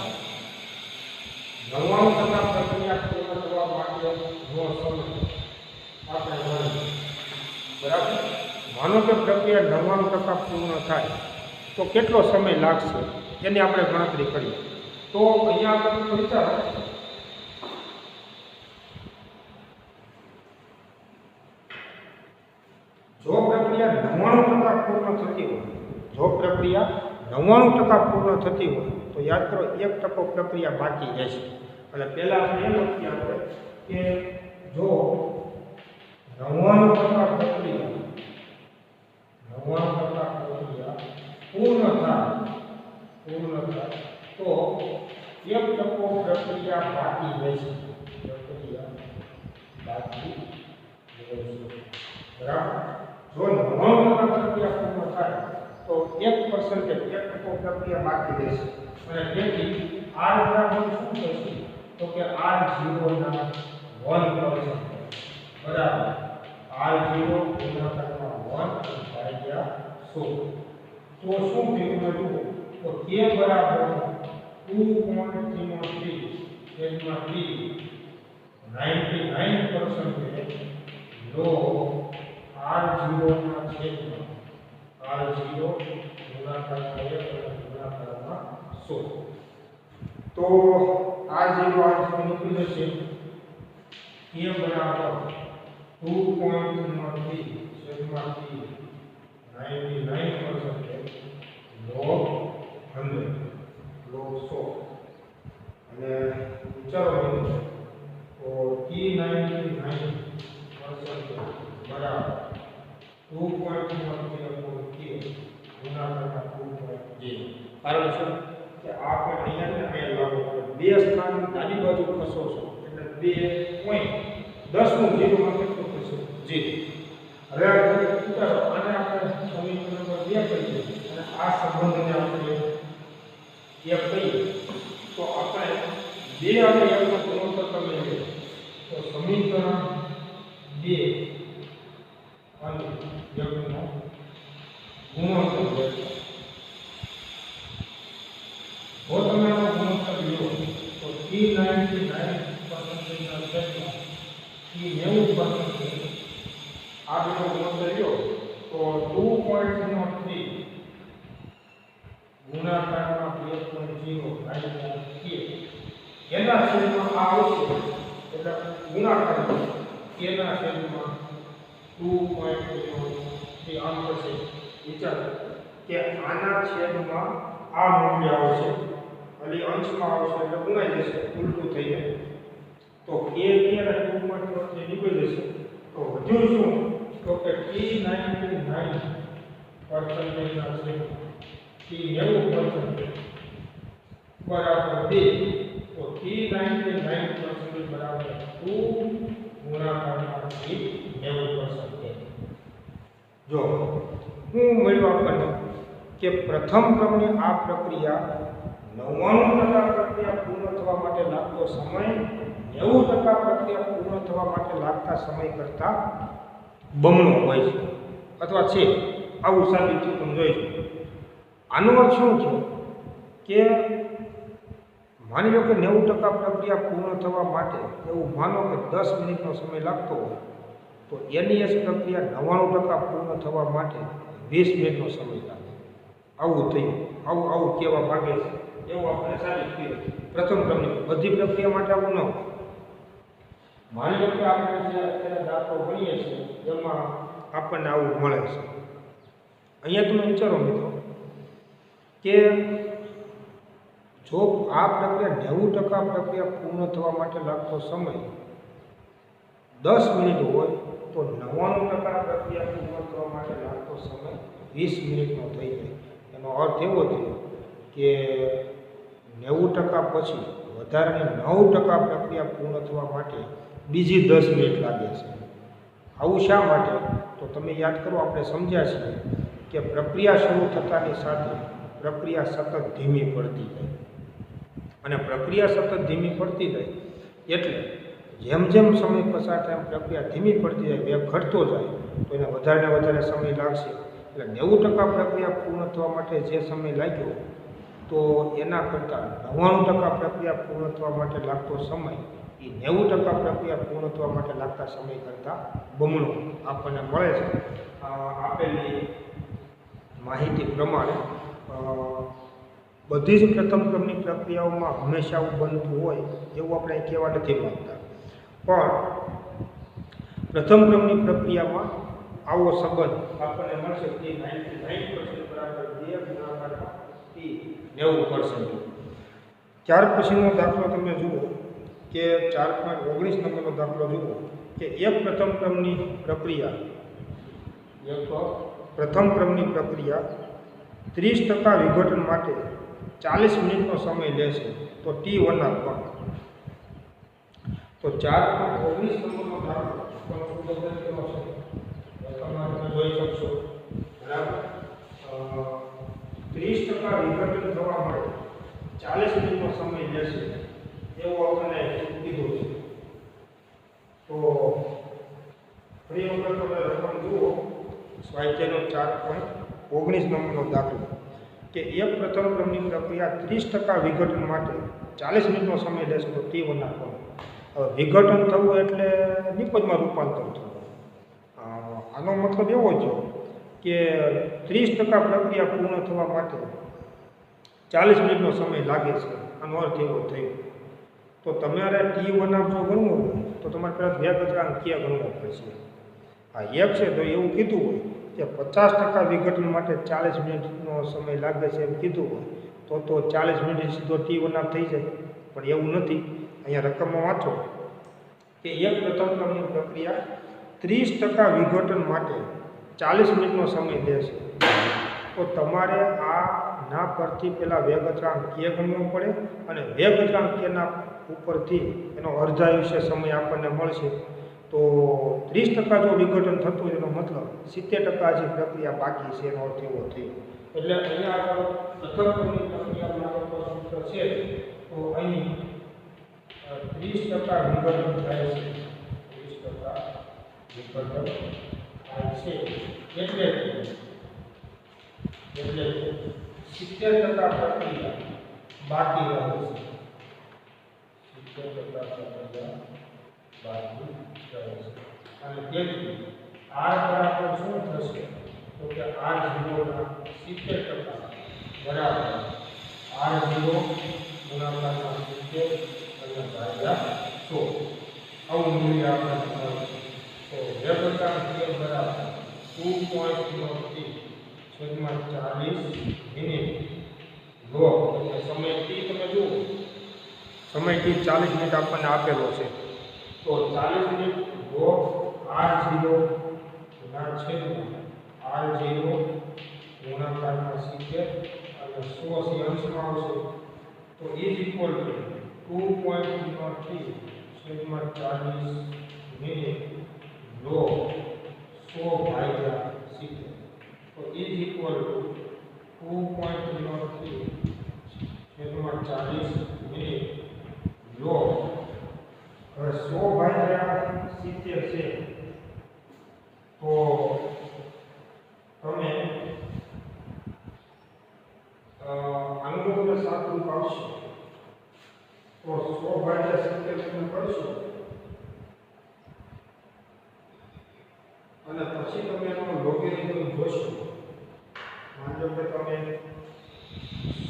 99% પ્રક્રિયા પૂર્ણ થવા માટેનો સમય આપણે ગણીએ. બરાબર? માનો કે પ્રક્રિયા 99% પૂર્ણ થાય તો કેટલો સમય લાગશે એની આપણે ગણતરી કરીએ. તો અહીંયા આપણે વિચારો જો પ્રક્રિયા 99% પૂર્ણ થતી હોય, જો પ્રક્રિયા 99% પૂર્ણ થતી હોય તો યાદ કરો 1% પ્રક્રિયા બાકી રહેશે. એટલે પહેલા આપણે એમ લખીએ આપણે કે જો 99% પ્રક્રિયા પૂર્ણ થાય તો 1% પ્રક્રિયા બાકી રહેશે. બરાબર? જો 99% પ્રક્રિયા પૂર્ણ થાય તો 1% પ્રક્રિયા બાકી રહેશે. અને તેથી r બરાબર શું થશે? તો કે r0 ના 1%. બરાબર? r0 ગુણાકારમાં 1 ભાગ્યા 100. તો શું થયું જુઓ તો k બરાબર 2.303 છેદમાં 99% log r0 ના છેદમાં r0 ગુણાકારમાં 1 અને ગુણાકારમાં 100. તો r0 નીકળી જશે. k બરાબર 2.303 છેદમાં 99% log 100 log 100. અને વિચારો તો T99% બરાબર 2.303 ગુણાકારમાં 2.0. કારણ શું કે આ પણ અહીંયા લાગુ પડે. બે સ્થાન ડાબી બાજુ ખસો છો એટલે 2.10 નું 0 માં કેટલું થશે? 0. હવે વિચારો આને આપણે સમીકરણ નંબર 2 કહીએ અને આ સંબંધને આપણે 1 કહીએ તો આપણે 2 અને 1 નો ગુણોત્તર લઈએ તો સમીકરણ 2 અને 1 નો ગુણોત્તર જો તમે આનો ગુણોત્તર લો તો T99% ના છેદમાં T90% આ બેનો ગુણોત્તર લ્યો તો 2.03 ગુણાકારમાં 2.0 ભાગ્યા k એના છેદમાં આ આવશે એટલે ગુણાકાર k ના છેદમાં 2.03 આમ થશે. વિચારો કે આના છેદમાં આ મૂલ્ય આવશે અને અંશમાં આવશે એટલે ગુણાઈ જશે, ઉલટું થઈ જાય. તો k અને 2.03 નીકળી જશે. તો વધુ શું તો કે T99% ના છેદમાં T90% બરાબર 2. તો T99% બરાબર 2 ગુણાકારમાં T90%. જો હું મળ્યું આપણને કે પ્રથમ ક્રમની આ પ્રક્રિયા 99% પ્રક્રિયા પૂર્ણ થવા માટે લાગતો સમય 90% પ્રક્રિયા પૂર્ણ થવા માટે લાગતા સમય કરતાં બમણો હોય છે અથવા છે. આવું સાબિત થયું તમે જોઈશું. આનો અર્થ શું છે કે માની લો કે 90% પ્રક્રિયા પૂર્ણ થવા માટે એવું માનો કે 10 મિનિટનો સમય લાગતો હોય તો NES પ્રક્રિયા 99% પૂર્ણ થવા માટે 20 મિનિટનો સમય લાગે. આવું થયું, આવું કહેવા માગે છે એવું આપણે સાબિત કર્યું. પ્રથમ ક્રમની બધી પ્રક્રિયા માટે આવું ન હોય. માની લો કે આપણે જે અત્યારે દાખલો ગણીએ છીએ એમાં આપણને આવું મળે છે. અહીંયા તમે વિચારો મિત્રો કે જો આ પ્રક્રિયા 90% પ્રક્રિયા પૂર્ણ થવા માટે લાગતો સમય 10 મિનિટ હોય તો 99% પ્રક્રિયા પૂર્ણ થવા માટે લાગતો સમય 20 મિનિટનો થઈ જાય. એનો અર્થ એવો થયો કે 90% પછી વધારાની 9% પ્રક્રિયા પૂર્ણ થવા માટે બીજી 10 મિનિટ લાગે છે. આવું શા માટે? તો તમે યાદ કરો, આપણે સમજ્યા છીએ કે પ્રક્રિયા શરૂ થતાની સાથે પ્રક્રિયા સતત ધીમી પડતી જાય, અને પ્રક્રિયા સતત ધીમી પડતી જાય એટલે જેમ જેમ સમય પસાર થાય એમ પ્રક્રિયા ધીમી પડતી જાય, વેગ ઘટતો જાય તો એને વધારે ને વધારે સમય લાગશે. એટલે 90% પ્રક્રિયા પૂર્ણ થવા માટે જે સમય લાગ્યો તો એના કરતાં 99% પ્રક્રિયા પૂર્ણ થવા માટે લાગતો સમય એ 90% પ્રક્રિયા પૂર્ણ થવા માટે લાગતા સમય કરતાં બમણો આપણને મળે છે. આપેલી માહિતી પ્રમાણે બધી જ પ્રથમ ક્રમની પ્રક્રિયાઓમાં હંમેશા આવું બનતું હોય એવું આપણે કહેવા નથી માંગતા, પણ પ્રથમ ક્રમની પ્રક્રિયામાં આવો સંબંધ આપણને મળશે કે 99% બરાબર 2 ગુણાકારમાં T 90%. ત્યાર પછીનો દાખલો તમે જુઓ કે 4.19 નંબરનો દાખલો જુઓ કે એક પ્રથમ ક્રમની પ્રક્રિયા 30% વિઘટન માટે 40 મિનિટનો સમય લેશે તો T1 આપવાનો. તો 4.19 નંબરનો દાખલો તમે જોઈ શકશો, બરાબર. 30% વિઘટન થવા માટે 40 મિનિટનો સમય લેશે એવું આપણને કીધું છે. તો ફરી વખત તમે રકમ જુઓ, સ્વાધ્યાયનો 4.19 નંબરનો દાખલો કે એક પ્રથમ ક્રમની પ્રક્રિયા 30% વિઘટન માટે 40 મિનિટનો સમય લેશે તો T1 આપવાનો. હવે વિઘટન થવું એટલે નિપજમાં રૂપાંતર થવું. આનો મતલબ એવો છે કે 30% પ્રક્રિયા પૂર્ણ થવા માટે 40 મિનિટનો સમય લાગે છે. આનો અર્થ એવો થયો. તો તમારે T1 જો ગણવું હોય તો તમારે પહેલાં વેગ અચળાંક K ગણવો પડશે. આ એક છે તો એવું કીધું હોય કે 50% વિઘટન માટે 40 મિનિટનો સમય લાગે છે એમ કીધું હોય તો 40 મિનિટ સીધો T1 થઈ જાય, પણ એવું નથી. અહીંયા રકમમાં વાંચો કે એક પ્રથમ ક્રમની પ્રક્રિયા 30% વિઘટન માટે 40 મિનિટનો સમય લેશે તો તમારે આ ના પરથી પહેલાં વેગ અચળાંક K ગણવો પડે, અને વેગ અચળાંક Kના ઉપરથી એનો અર્ધાયુષ્ય સમય આપણને મળશે. તો 30% જો વિઘટન થતું હોય એનો મતલબ 70% જે પ્રક્રિયા બાકી છે એનો અર્થ એવો થયો. એટલે અહીંયા આગળ પ્રથમ ક્રમની પ્રક્રિયા માટેનો સૂત્ર છે તો અહીં 30% વિઘટન થાય છે, 30% વિઘટન થાય છે એટલે 70% પ્રક્રિયા બાકી રહે છે. 70% પ્રક્રિયા બાકી રહે છે. અને તેથી R બરાબર શું થશે તો કે R0 ના 70% બરાબર R0 ગુણાકારના 70 અને ભાગ્યા 100. આવું મૂલ્ય આપણે મળશે. તો વેગ અચળાંક K બરાબર 2.03 છેદમાં 40 મિનિટ લોગ, એટલે સમય T તમે જુઓ, સમય T 40 મિનિટ આપણને આપેલો છે. તો 40 મિનિટ લોગ R0 ના છેદમાં R0 ગુણાકારના 70 અને 100 થી અંશમાં આવશે તો ઇઝ ઇક્વલ ટુ 2.03 છેદમાં 40 મિનિટ લોગ 100 ભાગ્યા 70. તો ઇઝ ઇક્વલ ટુ 2.03 છેદમાં 40 મિનિટ લોગ. હવે 100 ભાગ્યા 70 છે તો તમે આનું તમે 7 રૂપ આવશે તો 100 ભાગ્યા 70 તમે કરશો અને પછી તમે એનો લોગેરિધમ જોશો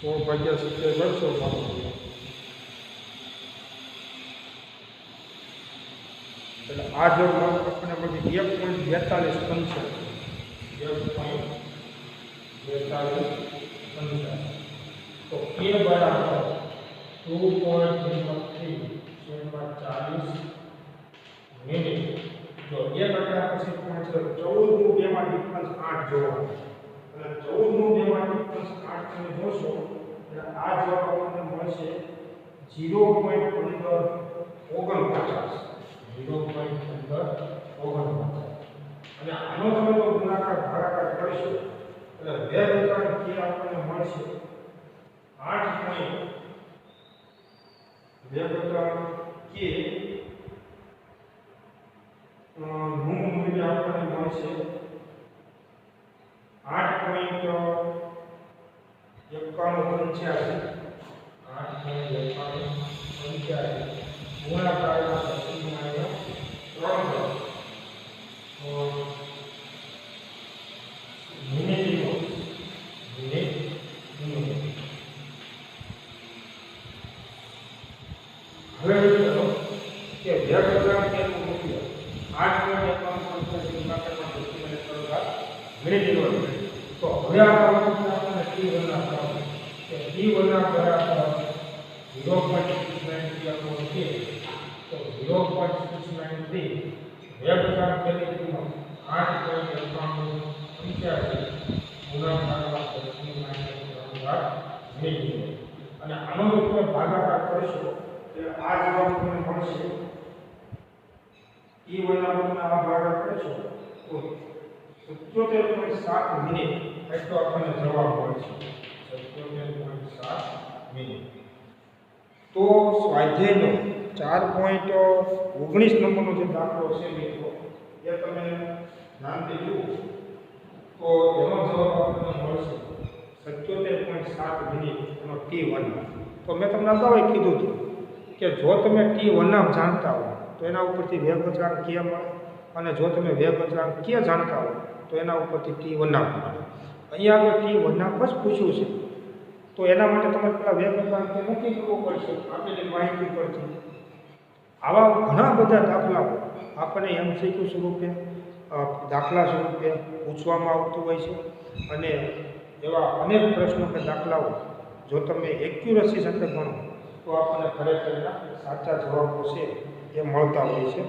100/70 કરશો એટલે આ જો આપણને મળી 1.42 અંશ 1.42 તો k બરાબર 2.03 મિનિટ. જો એક એટલે પછી પોઈન્ટ 14 નું 2 માં ડિફરન્સ 8 જોવો અને 14 નું 2 માં ડિફરન્સ 8 તમે જોશો એટલે આ જવાબ આપણને મળશે 0.1549 અને આનો તમે જો ગુણાકાર ભાગાકાર કરશો એટલે બે ગુણાકાર કે આપણને મળશે 8. બે ગુણાકાર કે નું મૂલ્ય આપણને મળશે 8.9185 ગુણાકારમાં 3 મિનિટ. હવે ચલો કે બે ગુણાકાર કેનું મૂલ્ય 8.9185 મિનિટ. તો હવે આપણને t1 આપવાનું કે t1 બરાબર 0.693 આપણો છે. તો 0.693 વ્યક્તિગત કેની કિંમત 8.9185 ગુણાકારમાં 10 મિનિટ. અને આનો જો ભાગાકાર કરશો એટલે આ જવાબ તમને મળશે t1 ના ભાગાકાર કરશો તો 77.7 મિનિટ એટલો આપણને જવાબ મળશે. 77.7 મિનિટ. તો સ્વાધ્યાયનો 4.19 નંબરનો જે દાખલો છે મિત્રો એ તમે ધ્યાનથી જુઓ તો એનો જવાબ આપણને મળશે 77.7 મિનિટ એનો t1. તો મેં તમને અગાઉ કીધું હતું કે જો તમે t1 જાણતા હો તો એના ઉપરથી વેગ અચળાંક k મળે અને જો તમે વેગ અચળાંક k જાણતા હો તો એના ઉપરથી t1 મળે. અહીંયા આગળ t1 જ પૂછ્યું છે તો એના માટે તમારે પેલા વેગ અચળાંક નક્કી કરવો પડશે આપેલી માહિતી પરથી. આવા ઘણા બધા દાખલાઓ આપણને એમસીક્યુ સ્વરૂપે દાખલા સ્વરૂપે પૂછવામાં આવતું હોય છે અને એવા અનેક પ્રશ્નો કે દાખલાઓ જો તમે એક્યુરસી સાથે ગણો તો આપણને ખરેખર સાચા જવાબો છે એ મળતા હોય છે.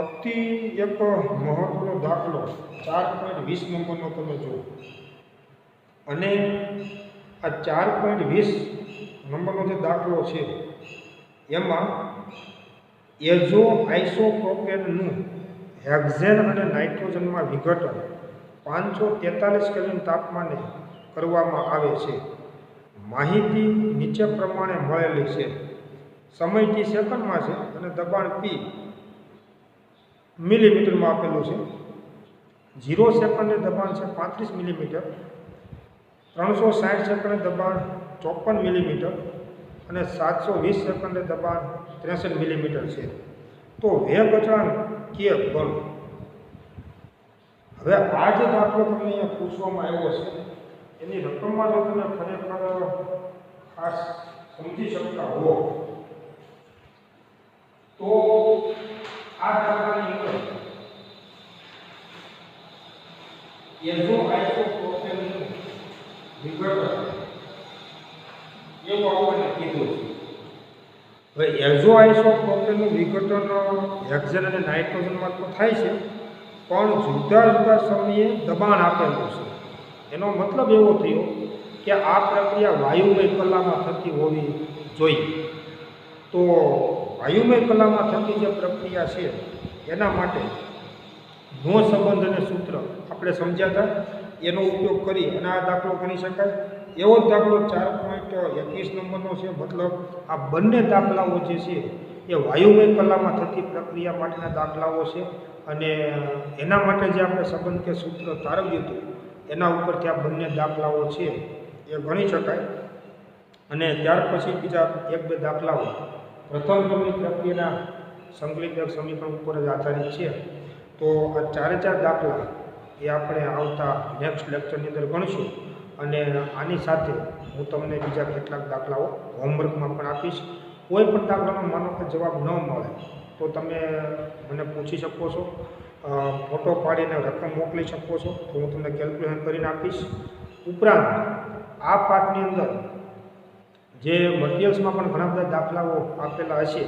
અતિ એક મહત્વનો દાખલો 4.20 નંબરનો તમે જુઓ અને આ 4.20 નંબરનો જે દાખલો છે એમાં એઝો આઇસોપ્રોપેનનું હેક્ઝેન અને નાઇટ્રોજનમાં વિઘટન 543 કેલ્વિન તાપમાને કરવામાં આવે છે. માહિતી નીચે પ્રમાણે મળેલી છે. સમય t સેકન્ડમાં છે અને દબાણ p મિલીમીટરમાં આપેલું છે. 0 સેકન્ડે દબાણ છે 35 મિલીમીટર, 360 સેકન્ડે દબાણ 54 મિલીમીટર અને 720 સેકન્ડે દબાણ 63 મિલીમીટર છે. તો વેગ અચળાંક k ગણો. હવે આ જે દાખલો તમને અહીંયા પૂછવામાં આવ્યો છે એની રકમમાં જો તમે ખરેખર ખાસ સમજી શકતા હો તો આ દાખલાની અંદર એઝો આઇસોપ્રોપેનનું વિઘટન એવું આપણને કીધું છે. હવે એઝો આઇસોપ્રોપેનનું વિઘટન હેક્ઝેન અને નાઇટ્રોજનમાં તો થાય છે પણ જુદા જુદા સમયે દબાણ આપેલું છે. એનો મતલબ એવો થયો કે આ પ્રક્રિયા વાયુમય કલામાં થતી હોવી જોઈએ. તો વાયુમય કલામાં થતી જે પ્રક્રિયા છે એના માટે નો સંબંધ અને સૂત્ર આપણે સમજ્યા હતા એનો ઉપયોગ કરી અને આ દાખલો ગણી શકાય. એવો જ દાખલો 4.21 નંબરનો છે. મતલબ આ બંને દાખલાઓ જે છે એ વાયુમય કલામાં થતી પ્રક્રિયા માટેના દાખલાઓ છે અને એના માટે જે આપણે સંબંધ કે સૂત્ર તારવ્યું હતું એના ઉપરથી આ બંને દાખલાઓ છે એ ગણી શકાય. અને ત્યાર પછી બીજા 1-2 દાખલાઓ પ્રથમ ક્રમની પ્રક્રિયાના સંકલિત સમીકરણ ઉપર જ આધારિત છે. તો આ 4 દાખલા એ આપણે આવતા નેક્સ્ટ લેક્ચરની અંદર ગણીશું અને આની સાથે હું તમને બીજા કેટલાક દાખલાઓ હોમવર્કમાં પણ આપીશ. કોઈ પણ દાખલાનો માનો કે જવાબ ન મળે તો તમે મને પૂછી શકો છો, ફોટો પાડીને રકમ મોકલી શકો છો, તો હું તમને કેલ્ક્યુલેશન કરીને આપીશ. ઉપરાંત આ પાઠની અંદર જે મટિરિયલ્સમાં પણ ઘણા બધા દાખલાઓ આપેલા હશે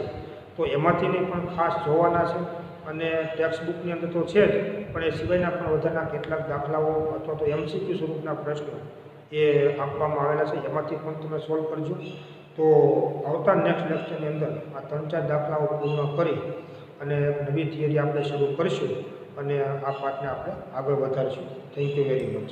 તો એમાંથીની પણ ખાસ જોવાના છે. અને ટેક્સ્ટ બુકની અંદર તો છે જ, પણ એ સિવાયના પણ વધારાના કેટલાક દાખલાઓ અથવા તો MCQ સ્વરૂપના પ્રશ્નો એ આપવામાં આવેલા છે, એમાંથી પણ તમે સોલ્વ કરજો. તો આવતા નેક્સ્ટ લેક્ચરની અંદર આ 3-4 દાખલાઓ પૂર્ણ કરી અને નવી થિયરી આપણે શરૂ કરીશું અને આ પાઠને આપણે આગળ વધારીશું. Thank you very much.